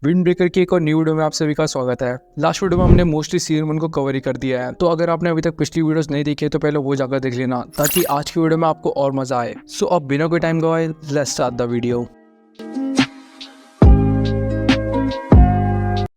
Wind breaker की एक और न्यू वीडियो में आप सभी का स्वागत है। लास्ट वीडियो में हमने मोस्टली सीजन 1 को कवर ही कर दिया है, तो अगर आपने अभी तक पिछली वीडियोस नहीं देखी है तो पहले वो जाकर देख लेना ताकि आज की वीडियो में आपको और मजा आए। सो अब बिना कोई टाइम गवाए let's start the video.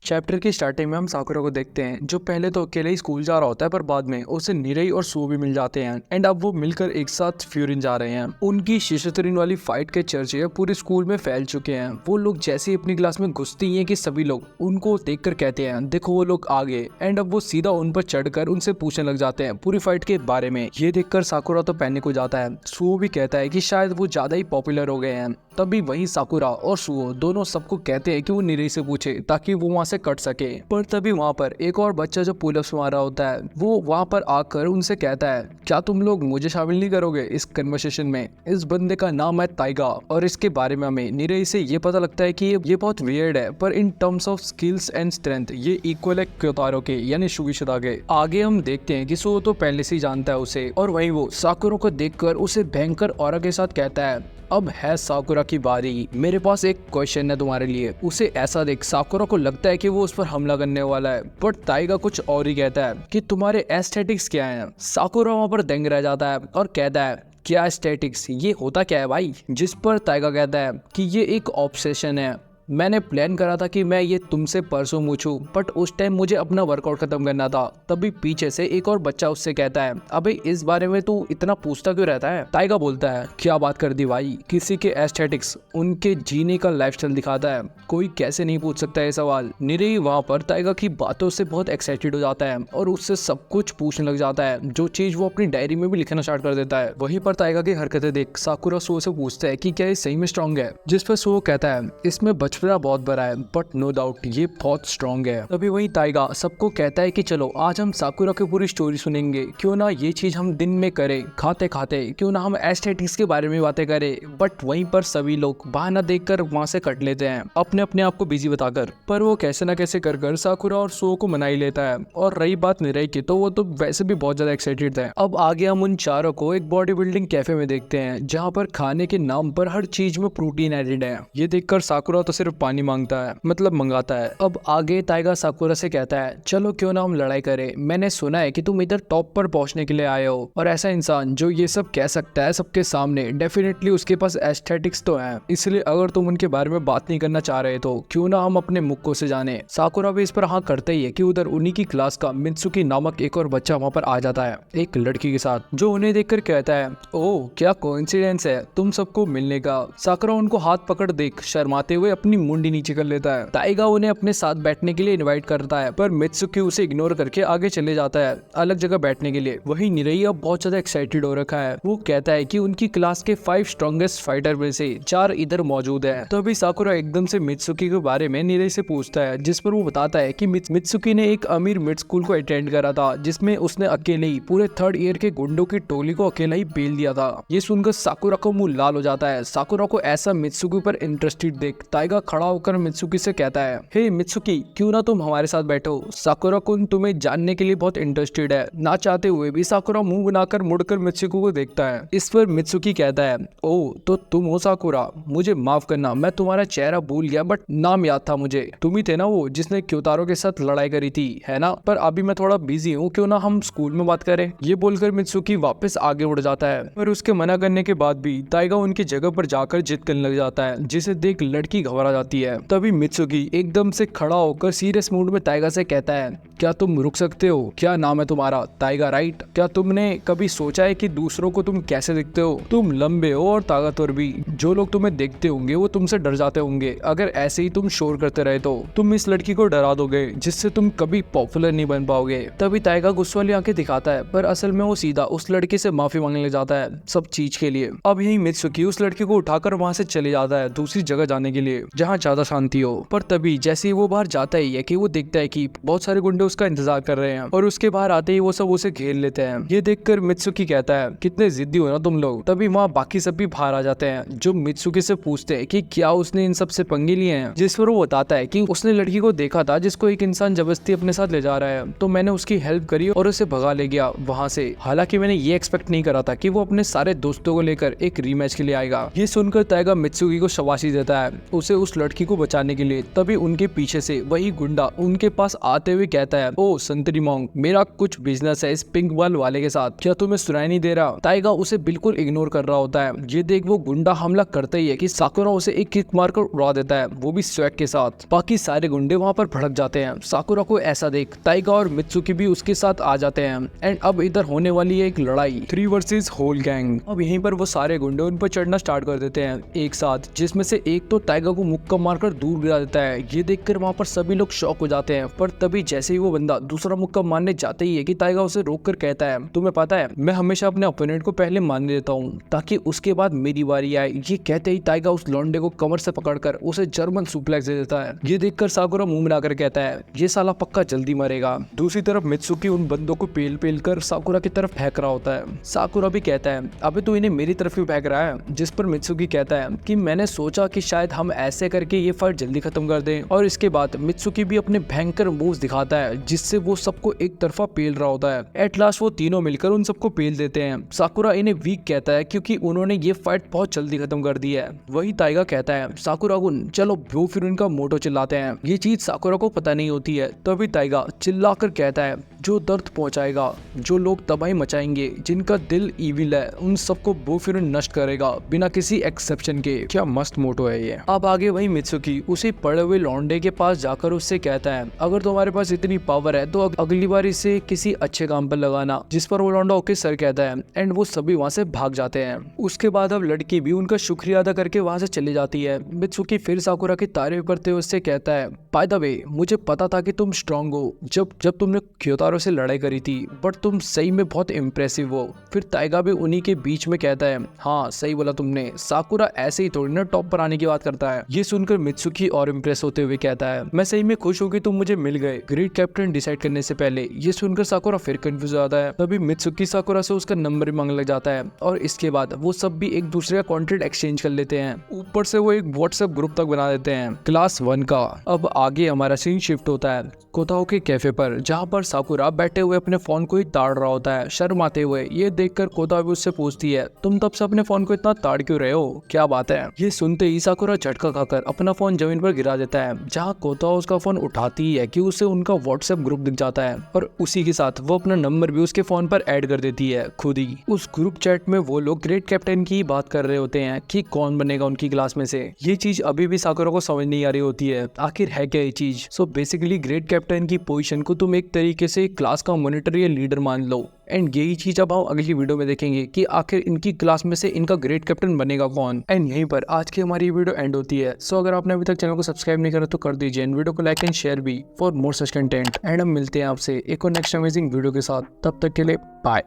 Chapter की स्टार्टिंग में हम साकुरा को देखते हैं जो पहले तो अकेले ही स्कूल जा रहा होता है, पर बाद में उसे निरई और सू भी मिल जाते हैं एंड अब वो मिलकर एक साथ फ्यूरिन जा रहे हैं। उनकी शिशुतरीन वाली फाइट के चर्चे पूरे स्कूल में फैल चुके हैं। वो लोग जैसे ही अपनी क्लास में घुसते ही हैं कि सभी लोग उनको देखकर कहते हैं देखो वो लोग आ गए, एंड अब वो सीधा उन पर चढ़कर उनसे पूछने लग जाते हैं पूरी फाइट के बारे में। ये देखकर साकुरा तो पैनिक हो जाता है। सुओ भी कहता है कि शायद वो ज्यादा ही पॉपुलर हो गए हैं। तभी वही साकुरा और सुओ दोनों सबको कहते हैं कि वो निरई से पूछे ताकि वो वहां से कट सके। पर तभी वहां पर एक और बच्चा जो पुलअप्स मार रहा होता है वो वहां पर आकर उनसे कहता है क्या तुम लोग मुझे शामिल नहीं करोगे इस कन्वर्सेशन में। इस बंदे का नाम है ताइगा और इसके बारे में हमें निरई से ये पता लगता है कि ये बहुत वियर्ड है, पर in terms of skills and strength ये इक्वल है क्योतारो के यानी शुगिशिदा के। आगे हम देखते हैं कि सुओ तो पहले से ही जानता है उसे, और वहीं वो साकुरा को देखकर उसे भयंकर ऑरा के साथ कहता है अब है साकुरा की बारी, मेरे पास एक क्वेश्चन है तुम्हारे लिए। उसे ऐसा देख साकुरा को लगता है कि वो उस पर हमला करने वाला है, बट ताइगा कुछ और ही कहता है कि तुम्हारे एस्थेटिक्स क्या हैं। साकुरा वहां पर दंग रह जाता है और कहता है क्या एस्थेटिक्स, ये होता क्या है भाई। जिस पर ताइगा कहता है कि ये एक ऑब्सेशन है। मैंने प्लान करा था कि मैं ये तुमसे परसों पूछूं, बट उस टाइम मुझे अपना वर्कआउट खत्म करना था। तभी पीछे से एक और बच्चा उससे कहता है अबे इस बारे में तू इतना पूछता क्यों रहता है। ताइगा बोलता है क्या बात कर दी भाई, किसी के एस्थेटिक्स उनके जीने का लाइफस्टाइल दिखाता है, कोई कैसे नहीं पूछ सकता है सवाल। निरई वहां पर ताइगा की बातों से बहुत एक्साइटेड हो जाता है और उससे सब कुछ पूछने लग जाता है, जो चीज वो अपनी डायरी में भी लिखना स्टार्ट कर देता है। वहीं पर ताइगा की हरकतें देख साकुरा सुओ से पूछता है कि क्या ये सही में स्ट्रॉन्ग है। जिस पर सुओ कहता है इसमें बचपना बहुत बड़ा है, बट नो डाउट ये बहुत स्ट्रॉन्ग है। तभी वही ताइगा सबको कहता है कि चलो आज हम साकुरा की पूरी स्टोरी सुनेंगे, क्यों ना ये चीज हम दिन में करें खाते खाते, क्यों ना हम एस्थेटिक्स के बारे में बातें करें। बट वहीं पर सभी लोग बहाना देखकर वहां से कट लेते हैं अपने अपने आप को बिजी बताकर। पर वो कैसे ना कैसे कर साकुरा और सुओ को मना ही लेता है। और रही बात निरई की, तो वो तो वैसे भी बहुत ज्यादा एक्साइटेड थे। अब आगे हम उन चारों को एक बॉडी बिल्डिंग कैफे में देखते हैं जहाँ पर खाने के नाम पर हर चीज में प्रोटीन एडेड है। ये देखकर साकुरा तो सिर्फ पानी मांगता है, मतलब मंगाता है। अब आगे ताइगा साकुरा से कहता है चलो क्यों ना हम लड़ाई करें, मैंने सुना है कि तुम इधर टॉप पर पहुंचने के लिए आए हो, और ऐसा इंसान जो ये सब कह सकता है सबके सामने डेफिनेटली उसके पास एस्थेटिक्स तो है, इसलिए अगर तुम उनके बारे में बात नहीं करना चाह रहे तो क्यों ना हम अपने मुक्कों से जाने। साकुरा भी इस पर हाँ करते ही है कि उधर उन्हीं की क्लास का मित्सुकी नामक एक और बच्चा वहां पर आ जाता है एक लड़की के साथ, जो उन्हें देखकर कहता है ओह क्या कोइंसिडेंस है तुम सबको मिलने का। साकुरा उनको हाथ पकड़ देख शर्माते हुए अपनी मुंडी नीचे कर लेता है। ताइगा उन्हें अपने साथ बैठने के लिए इनवाइट करता है, पर मित्सुकी उसे इग्नोर करके आगे चले जाता है अलग जगह बैठने के लिए। वहीं निरई अब बहुत ज्यादा एक्साइटेड हो रखा है। वो कहता है कि उनकी क्लास के 5 स्ट्रॉन्गेस्ट फाइटर में से 4 इधर मौजूद है। तो अभी साकुरा एकदम से मित्सुकी के बारे में निरई से पूछता है, जिस पर वो बताता है कि मित्सुकी ने एक अमीर मिड स्कूल को अटेंड करा था जिसमें उसने अकेले ही पूरे 3rd ईयर के गुंडों की टोली को अकेला ही बेल दिया था। ये सुनकर साकुरा को मुंह लाल हो जाता है। साकुरा को ऐसा मित्सुकी पर इंटरेस्टेड देख ताइगा खड़ा होकर मित्सुकी से कहता है हे मित्सुकी क्यों ना तुम हमारे साथ बैठो, साकुरा कुन तुम्हें जानने के लिए बहुत इंटरेस्टेड है। ना चाहते हुए भी साकुरा मुंह बनाकर मुड़कर मित्सुकी को देखता है। इस पर मित्सुकी कहता है ओ तो तुम हो साकुरा, मुझे माफ करना मैं तुम्हारा चेहरा भूल गया, बट नाम याद था मुझे। तुम ही थे ना वो जिसने क्योतारो के साथ लड़ाई करी थी, है ना। पर अभी मैं थोड़ा बिजी हूँ, क्यों ना हम स्कूल में बात करें। ये बोलकर मित्सुकी वापस आगे उड़ जाता है, पर उसके मना करने के बाद भी ताइगा उनकी जगह पर जाकर जिद करने लग जाता है, जिसे देख लड़की घबरा जाती है। तभी मित्सुकी एकदम से खड़ा होकर सीरियस मूड में ताइगा से कहता है क्या तुम रुक सकते हो, क्या नाम है तुम्हारा, ताइगा राइट। क्या तुमने कभी सोचा है कि दूसरों को तुम कैसे दिखते हो, तुम लंबे हो और ताकतवर भी, जो लोग तुम्हें देखते होंगे वो तुमसे डर जाते होंगे। अगर ऐसे ही तुम शोर करते रहे तो तुम इस लड़की को डरा दोगे, जिससे तुम कभी पॉपुलर नहीं बन पाओगे। तभी ताइगा गुस्से वाली आंखें दिखाता है, पर असल में वो सीधा उस लड़के से माफी मांगने लग जाता है सब चीज के लिए। अब यही मित्सुकी उस लड़की को उठाकर वहां से चले जाता है दूसरी जगह जाने के लिए जहाँ ज्यादा शांति हो। पर तभी जैसे ही वो बाहर जाता ही है कि वो देखता है कि बहुत सारे गुंडे उसका इंतजार कर रहे हैं, और उसके बाहर आते ही वो सब उसे घेर लेते हैं। ये देखकर मित्सुकी कहता है कितने जिद्दी हो ना तुम लोग। तभी वहाँ बाकी सब भी बाहर आ जाते हैं, जो मित्सुकी से पूछते हैं कि क्या उसने इन सब से पंगे लिए हैं। जिस पर वो बताता है कि उसने लड़की को देखा था जिसको एक इंसान जबरदस्ती अपने साथ ले जा रहा है, तो मैंने उसकी हेल्प करी और उसे भगा ले गया वहां से। हालांकि मैंने ये एक्सपेक्ट नहीं करा था कि वो अपने सारे दोस्तों को लेकर एक रीमैच के लिए आएगा। ये सुनकर ताइगा मित्सुकी को शाबाशी देता है, उसे उस लड़की को बचाने के लिए। तभी उनके पीछे से वही गुंडा उनके पास आते हुए कहता है, ओ संतरी मॉन्ग, मेरा कुछ बिजनेस है इस पिंक बॉल वाले के साथ, क्या तुम्हें सुनाई नहीं दे रहा? ताइगा उसे बिल्कुल इग्नोर कर रहा होता है। ये देख वो गुंडा हमला करता ही है कि साकुरा उसे एक किक मारकर उड़ा देता है, वो भी स्वैग के साथ। बाकी सारे गुंडे वहाँ पर भड़क जाते हैं। साकुरा को ऐसा देख ताइगा और मित्सुकी भी उसके साथ आ जाते हैं एंड अब इधर होने वाली है एक लड़ाई 3 वर्सेस होल गैंग। अब यहीं पर वो सारे गुंडे उन पर चढ़ना स्टार्ट कर देते हैं एक साथ, जिसमें से एक तो टाइगर को मुक्का मारकर दूर गिरा देता है। ये देखकर वहाँ पर सभी लोग शॉक हो जाते हैं, पर तभी जैसे ही वो बंदा दूसरा मुक्का मारने जाते ही है कि टाइगर उसे रोक कर कहता है, तुम्हें पता है मैं हमेशा अपने ओपोनेंट को पहले मारने देता हूँ ताकि उसके बाद मेरी बारी आए। ये कहते ही टाइगर उस लौंडे को कमर से पकड़कर उसे जर्मन सुप्लेक्स दे देता है। ये देखकर साकुरा मुंह मिलाकर कहता है, ये साला पक्का जल्दी मरेगा। दूसरी तरफ मित्सुकी उन बंदों को पेल पेल कर साकुरा की तरफ फेंक रहा होता है। साकुरा भी कहता है, अबे तू इन्हें मेरी तरफ क्यों फेंक रहा है? जिस पर मित्सुकी कहता है कि मैंने सोचा कि शायद हम ऐसे करके ये फाइट जल्दी खत्म कर दें। और इसके बाद मित्सुकी भी अपने भयंकर मूव्स दिखाता है जिससे वो सबको एक तरफा पेल रहा होता है। एट लास्ट वो तीनों मिलकर उन सबको पेल देते हैं। साकुरा इन्हें वीक कहता है क्योंकि उन्होंने ये फाइट बहुत जल्दी खत्म कर दी है। वही टाइगा कहता है, साकुरा गुन चलो, वो फिर उनका मोटो चिल्लाते हैं। ये चीज साकुरा को पता नहीं होती है। तभी टाइगा चिल्लाकर कहता है, जो दर्द पहुंचाएगा, जो लोग तबाही मचाएंगे, जिनका दिल ईविल है, उन सबको वो फिर नष्ट करेगा बिना किसी एक्सेप्शन के। क्या मस्त मोटो है ये। अब आगे वही मित्सुकी उसी पड़े हुए लौंडे के पास जाकर उससे कहता है, अगर तुम्हारे पास इतनी पावर है तो अगली बार इसे किसी अच्छे काम पर लगाना। जिस पर वो लौंडा ओके सर कहता है एंड वो सभी वहाँ से भाग जाते हैं। उसके बाद अब लड़की भी उनका शुक्रिया अदा करके वहाँ से चली जाती है। मित्सुकी फिर साकुरा की तारीफ करते हुए उससे कहता है, बाय द वे मुझे पता था कि तुम स्ट्रांग हो जब तुमने क्योतारो से लड़ाई करी थी, बट तुम सही में बहुत इम्प्रेसिव हो। फिर टाइगा भी उन्हीं के बीच में कहता है, हाँ सही बोला तुमने, साकुरा ऐसे ही थोड़ी ना टॉप पर आने की बात करता है। ये सुनकर मित्सुकी और इम्प्रेस होते हुए कहता है, मैं सही में खुश हूँ कि तुम मुझे मिल गए ग्रेट कैप्टन डिसाइड करने से पहले। ये सुनकर साकुरा फिर कंफ्यूज हो जाता है। तभी मित्सुकी साकुरा से उसका नंबर मांगने लग जाता है और इसके बाद वो सब भी एक दूसरे का कॉन्टेक्ट एक्सचेंज कर लेते हैं। ऊपर से वो एक व्हाट्सएप ग्रुप तक बना देते हैं क्लास 1 का। अब आगे हमारा सीन शिफ्ट होता है कोताओ के कैफे पर, जहाँ पर साकुरा बैठे हुए अपने फोन को ही ताड़ रहा होता है शर्माते हुए। ये देखकर कोताओ भी उससे पूछती है, तुम तब से अपने फोन को इतना ताड़ क्यों रहे हो, क्या बात है? ये सुनते ही साकुरा झटका खाकर अपना फोन जमीन पर गिरा देता है, जहाँ कोताओ उसका फोन उठाती ही है कि उसे उनका व्हाट्सएप ग्रुप दिख जाता है और उसी के साथ वो अपना नंबर भी उसके फोन पर ऐड कर देती है खुद ही। उस ग्रुप चैट में वो लोग ग्रेट कैप्टन की बात कर रहे होते हैं कि कौन बनेगा उनकी क्लास में से। ये चीज अभी भी साकुरा को समझ नहीं आ रही होती है, आखिर है क्या ये चीज। सो बेसिकली ग्रेट कैप्टन की पोजीशन को तुम एक तरीके से क्लास का मॉनिटर या लीडर मान लो। एंड यही चीज अब हम अगली वीडियो में देखेंगे कि आखिर इनकी क्लास में से इनका ग्रेट कैप्टन बनेगा कौन। एंड यहीं पर आज की हमारी वीडियो एंड होती है। सो अगर आपने अभी तक चैनल को सब्सक्राइब नहीं करा तो कर दीजिए, वीडियो को लाइक एंड शेयर भी for more such content. And हम मिलते हैं आपसे एक और नेक्स्ट अमेजिंग वीडियो के साथ, तब तक के लिए बाय।